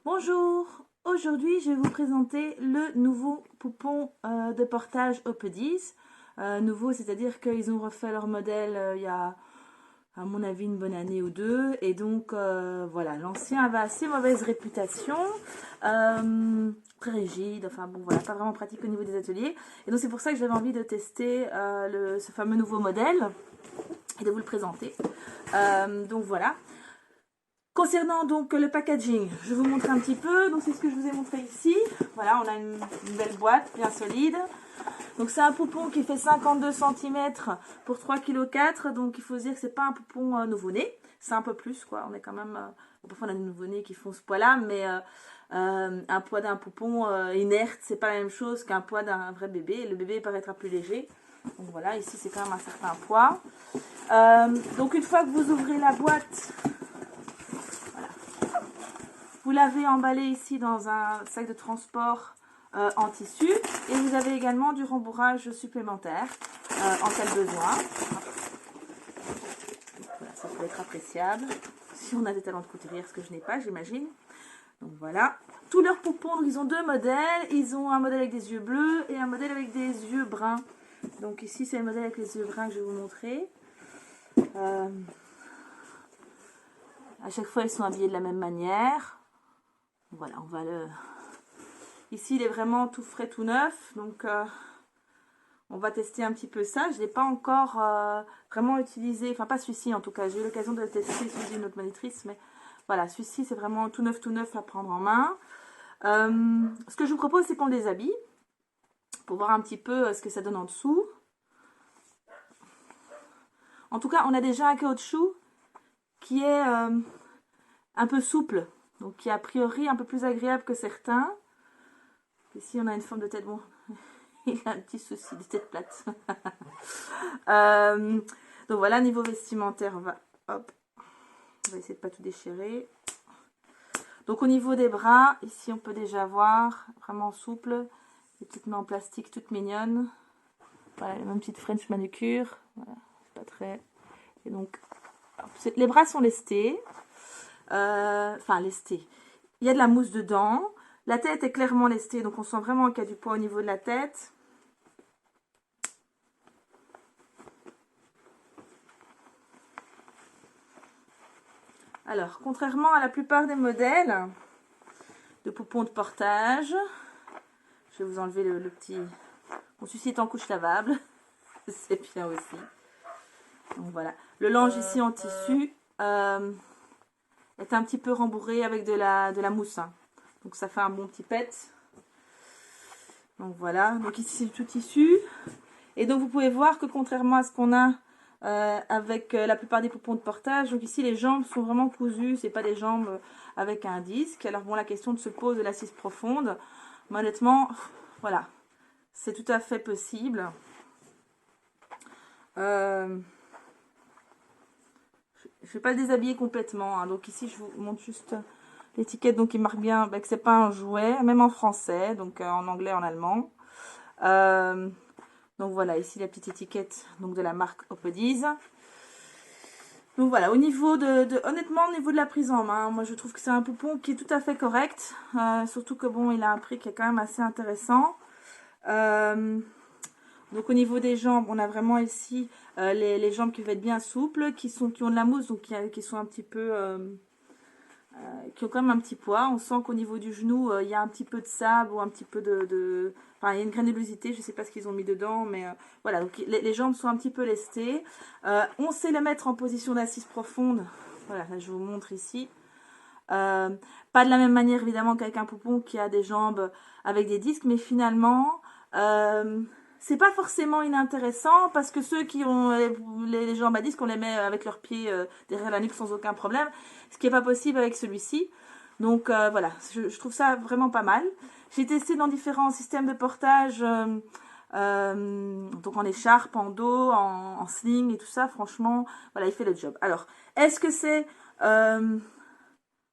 Bonjour, aujourd'hui je vais vous présenter le nouveau poupon de portage Opediz. Nouveau, c'est-à-dire qu'ils ont refait leur modèle il y a à mon avis une bonne année ou deux, et donc voilà, l'ancien avait assez mauvaise réputation, très rigide, enfin bon voilà, pas vraiment pratique au niveau des ateliers, et donc c'est pour ça que j'avais envie de tester ce fameux nouveau modèle et de vous le présenter. Donc voilà. Concernant donc le packaging, je vais vous montrer un petit peu. Donc c'est ce que je vous ai montré ici. Voilà, on a une belle boîte bien solide. Donc c'est un poupon qui fait 52 cm pour 3,4 kg. Donc il faut se dire que c'est pas un poupon nouveau-né. C'est un peu plus quoi. On est quand même... parfois on a des nouveau-nés qui font ce poids-là, mais un poids d'un poupon inerte, c'est pas la même chose qu'un poids d'un vrai bébé. Le bébé paraîtra plus léger. Donc voilà, ici c'est quand même un certain poids. Donc une fois que vous ouvrez la boîte... Vous l'avez emballé ici dans un sac de transport en tissu, et vous avez également du rembourrage supplémentaire en cas de besoin. Voilà, ça peut être appréciable si on a des talents de couturière, ce que je n'ai pas, j'imagine. Donc voilà, tous leurs poupons, ils ont deux modèles. Ils ont un modèle avec des yeux bleus et un modèle avec des yeux bruns. Donc ici c'est le modèle avec les yeux bruns que je vais vous montrer. À chaque fois ils sont habillés de la même manière. Voilà, on va le... Ici, il est vraiment tout frais, tout neuf. Donc, on va tester un petit peu ça. Je ne l'ai pas encore vraiment utilisé. Enfin, pas celui-ci en tout cas. J'ai eu l'occasion de le tester sur une autre monitrice. Mais voilà, celui-ci, c'est vraiment tout neuf à prendre en main. Ce que je vous propose, c'est qu'on les habille. Pour voir un petit peu ce que ça donne en dessous. En tout cas, on a déjà un caoutchouc qui est un peu souple. Donc, qui est a priori un peu plus agréable que certains. Ici, on a une forme de tête. Bon, il a un petit souci de tête plate. Donc voilà, niveau vestimentaire, hop, on va essayer de pas tout déchirer. Donc au niveau des bras, ici on peut déjà voir, vraiment souple, des petites mains en plastique toutes mignonnes. Voilà, les mêmes petites French manucure. Voilà, pas très. Et donc, les bras sont lestés. Enfin, lestés. Il y a de la mousse dedans. La tête est clairement lestée, donc on sent vraiment qu'il y a du poids au niveau de la tête. Alors, contrairement à la plupart des modèles de poupons de portage, je vais vous enlever le petit... Mon celui-ci est en couche lavable, c'est bien aussi. Donc voilà, le linge ici en tissu est un petit peu rembourré avec de la mousse. Hein. Donc ça fait un bon petit pet. Donc voilà, donc ici c'est tout tissu. Et donc vous pouvez voir que contrairement à ce qu'on a avec la plupart des poupons de portage, donc ici les jambes sont vraiment cousues, c'est pas des jambes avec un disque. Alors bon, la question se pose de l'assise profonde. Mais honnêtement, voilà, c'est tout à fait possible. Je ne vais pas le déshabiller complètement, hein. Donc ici je vous montre juste l'étiquette, donc il marque bien que c'est pas un jouet, même en français, donc en anglais, en allemand. Donc voilà, ici la petite étiquette donc de la marque Opediz. Donc voilà, au niveau honnêtement, au niveau de la prise en main, moi je trouve que c'est un poupon qui est tout à fait correct. Surtout que bon, il a un prix qui est quand même assez intéressant. Donc au niveau des jambes, on a vraiment ici les jambes qui vont être bien souples, qui ont de la mousse, donc qui sont un petit peu... qui ont quand même un petit poids. On sent qu'au niveau du genou, il y a un petit peu de sable ou un petit peu Enfin, il y a une granulosité, je ne sais pas ce qu'ils ont mis dedans, mais voilà. Donc les jambes sont un petit peu lestées. On sait les mettre en position d'assise profonde. Voilà, là, je vous montre ici. Pas de la même manière, évidemment, qu'avec un poupon qui a des jambes avec des disques, mais finalement... c'est pas forcément inintéressant parce que ceux qui ont les jambes à disque, on les met avec leurs pieds derrière la nuque sans aucun problème, ce qui n'est pas possible avec celui-ci. Donc voilà, je trouve ça vraiment pas mal. J'ai testé dans différents systèmes de portage, donc en écharpe, en dos, en sling et tout ça. Franchement, voilà, il fait le job. Alors, est-ce que c'est le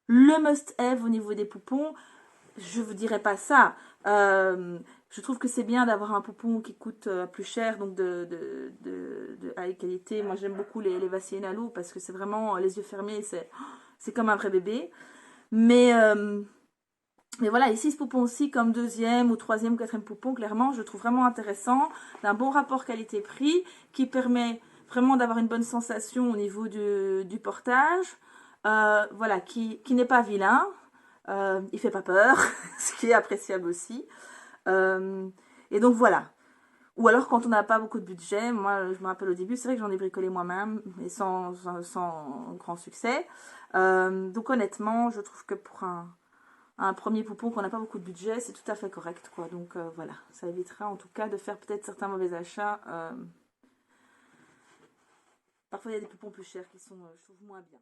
must-have au niveau des poupons? Je vous dirais pas ça. Je trouve que c'est bien d'avoir un poupon qui coûte plus cher, donc de high qualité. Moi, j'aime beaucoup les Vaseline à loup parce que c'est vraiment les yeux fermés, c'est comme un vrai bébé. Mais Mais voilà, ici, ce poupon aussi, comme deuxième ou troisième ou quatrième poupon, clairement, je le trouve vraiment intéressant, d'un bon rapport qualité-prix, qui permet vraiment d'avoir une bonne sensation au niveau du portage, voilà, qui n'est pas vilain, il fait pas peur, ce qui est appréciable aussi. Et donc voilà. Ou alors quand on n'a pas beaucoup de budget, moi je me rappelle au début, c'est vrai que j'en ai bricolé moi-même, mais sans grand succès. Donc honnêtement, je trouve que pour un premier poupon qu'on n'a pas beaucoup de budget, c'est tout à fait correct, quoi. Donc voilà, ça évitera en tout cas de faire peut-être certains mauvais achats. Parfois il y a des poupons plus chers qui sont, je trouve, moins bien.